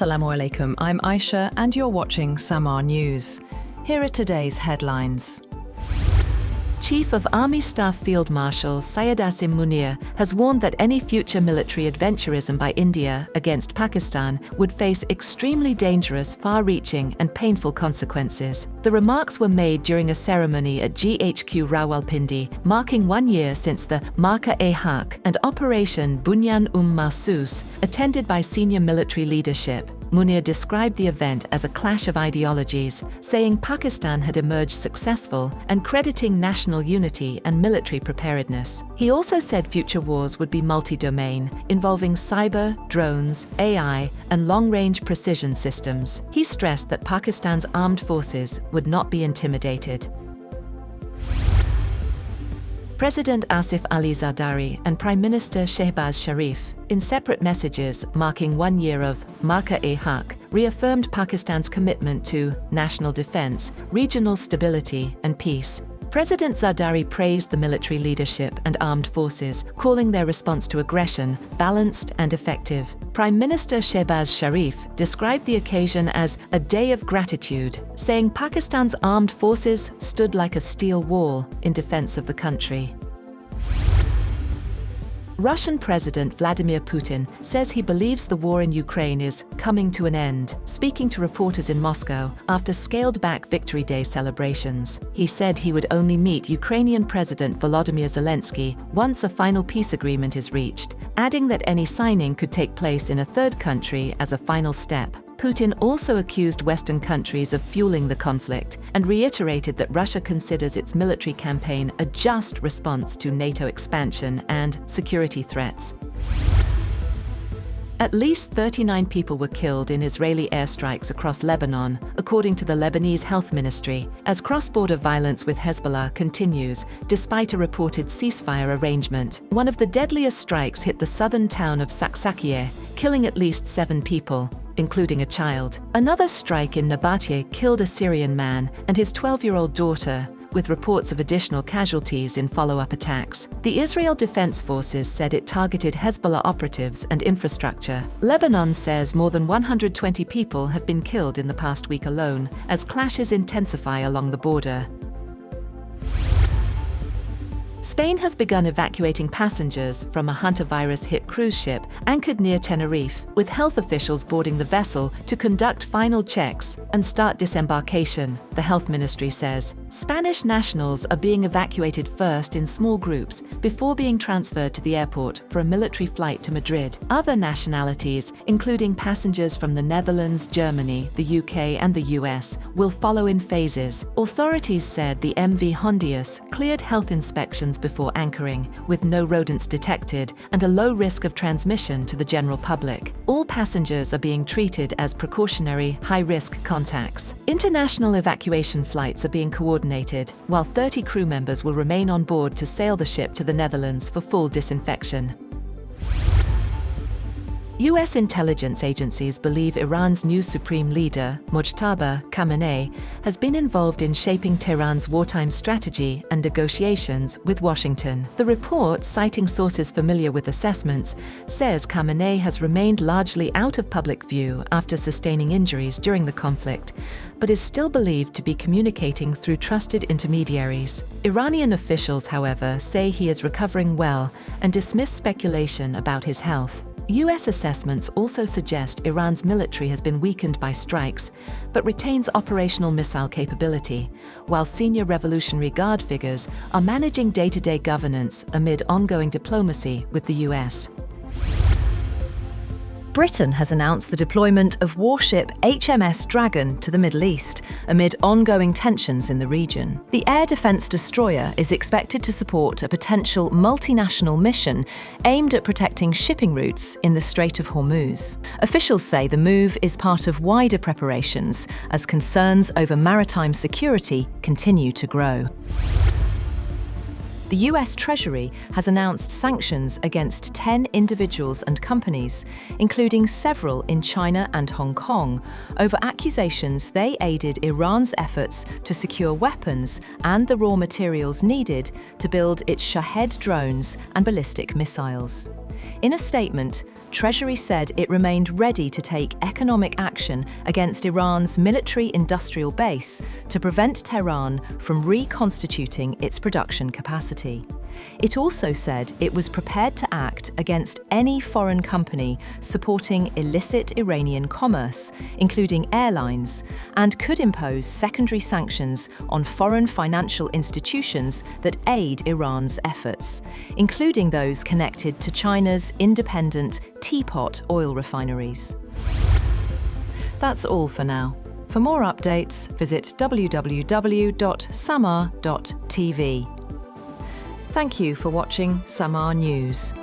Assalamu alaikum, I'm Aisha and you're watching Samaa News. Here are today's headlines. Chief of Army Staff Field Marshal Syed Asim Munir has warned that any future military adventurism by India against Pakistan would face extremely dangerous, far-reaching and painful consequences. The remarks were made during a ceremony at GHQ Rawalpindi, marking 1 year since the Marka-e-Haq and Operation Bunyan Mahsus, attended by senior military leadership. Munir described the event as a clash of ideologies, saying Pakistan had emerged successful and crediting national unity and military preparedness. He also said future wars would be multi-domain, involving cyber, drones, AI, and long-range precision systems. He stressed that Pakistan's armed forces would not be intimidated. President Asif Ali Zardari and Prime Minister Shehbaz Sharif, in separate messages marking 1 year of Marka-e-Haq, reaffirmed Pakistan's commitment to national defense, regional stability, and peace. President Zardari praised the military leadership and armed forces, calling their response to aggression balanced and effective. Prime Minister Shehbaz Sharif described the occasion as a day of gratitude, saying Pakistan's armed forces stood like a steel wall in defense of the country. Russian President Vladimir Putin says he believes the war in Ukraine is coming to an end, speaking to reporters in Moscow after scaled-back Victory Day celebrations. He said he would only meet Ukrainian President Volodymyr Zelenskyy once a final peace agreement is reached, adding that any signing could take place in a third country as a final step. Putin also accused Western countries of fueling the conflict and reiterated that Russia considers its military campaign a just response to NATO expansion and security threats. At least 39 people were killed in Israeli airstrikes across Lebanon, according to the Lebanese Health Ministry, as cross-border violence with Hezbollah continues, despite a reported ceasefire arrangement. One of the deadliest strikes hit the southern town of Saksakieh, killing at least 7 people, including a child. Another strike in Nabateh killed a Syrian man and his 12-year-old daughter, with reports of additional casualties in follow-up attacks. The Israel Defense Forces said it targeted Hezbollah operatives and infrastructure. Lebanon says more than 120 people have been killed in the past week alone, as clashes intensify along the border. Spain has begun evacuating passengers from a hantavirus-hit cruise ship anchored near Tenerife, with health officials boarding the vessel to conduct final checks and start disembarkation, the health ministry says. Spanish nationals are being evacuated first in small groups before being transferred to the airport for a military flight to Madrid. Other nationalities, including passengers from the Netherlands, Germany, the UK and the US, will follow in phases. Authorities said the MV Hondius cleared health inspections before anchoring, with no rodents detected and a low risk of transmission to the general public. All passengers are being treated as precautionary, high-risk contacts. International evacuation flights are being coordinated, while 30 crew members will remain on board to sail the ship to the Netherlands for full disinfection. U.S. intelligence agencies believe Iran's new supreme leader, Mojtaba Khamenei, has been involved in shaping Tehran's wartime strategy and negotiations with Washington. The report, citing sources familiar with assessments, says Khamenei has remained largely out of public view after sustaining injuries during the conflict, but is still believed to be communicating through trusted intermediaries. Iranian officials, however, say he is recovering well and dismiss speculation about his health. U.S. assessments also suggest Iran's military has been weakened by strikes, but retains operational missile capability, while senior Revolutionary Guard figures are managing day-to-day governance amid ongoing diplomacy with the U.S. Britain has announced the deployment of warship HMS Dragon to the Middle East amid ongoing tensions in the region. The air defence destroyer is expected to support a potential multinational mission aimed at protecting shipping routes in the Strait of Hormuz. Officials say the move is part of wider preparations as concerns over maritime security continue to grow. The US Treasury has announced sanctions against 10 individuals and companies, including several in China and Hong Kong, over accusations they aided Iran's efforts to secure weapons and the raw materials needed to build its Shahed drones and ballistic missiles. In a statement, Treasury said it remained ready to take economic action against Iran's military-industrial base to prevent Tehran from reconstituting its production capacity. It also said it was prepared to act against any foreign company supporting illicit Iranian commerce, including airlines, and could impose secondary sanctions on foreign financial institutions that aid Iran's efforts, including those connected to China's independent teapot oil refineries. That's all for now. For more updates, visit www.samaa.tv. Thank you for watching Samaa News.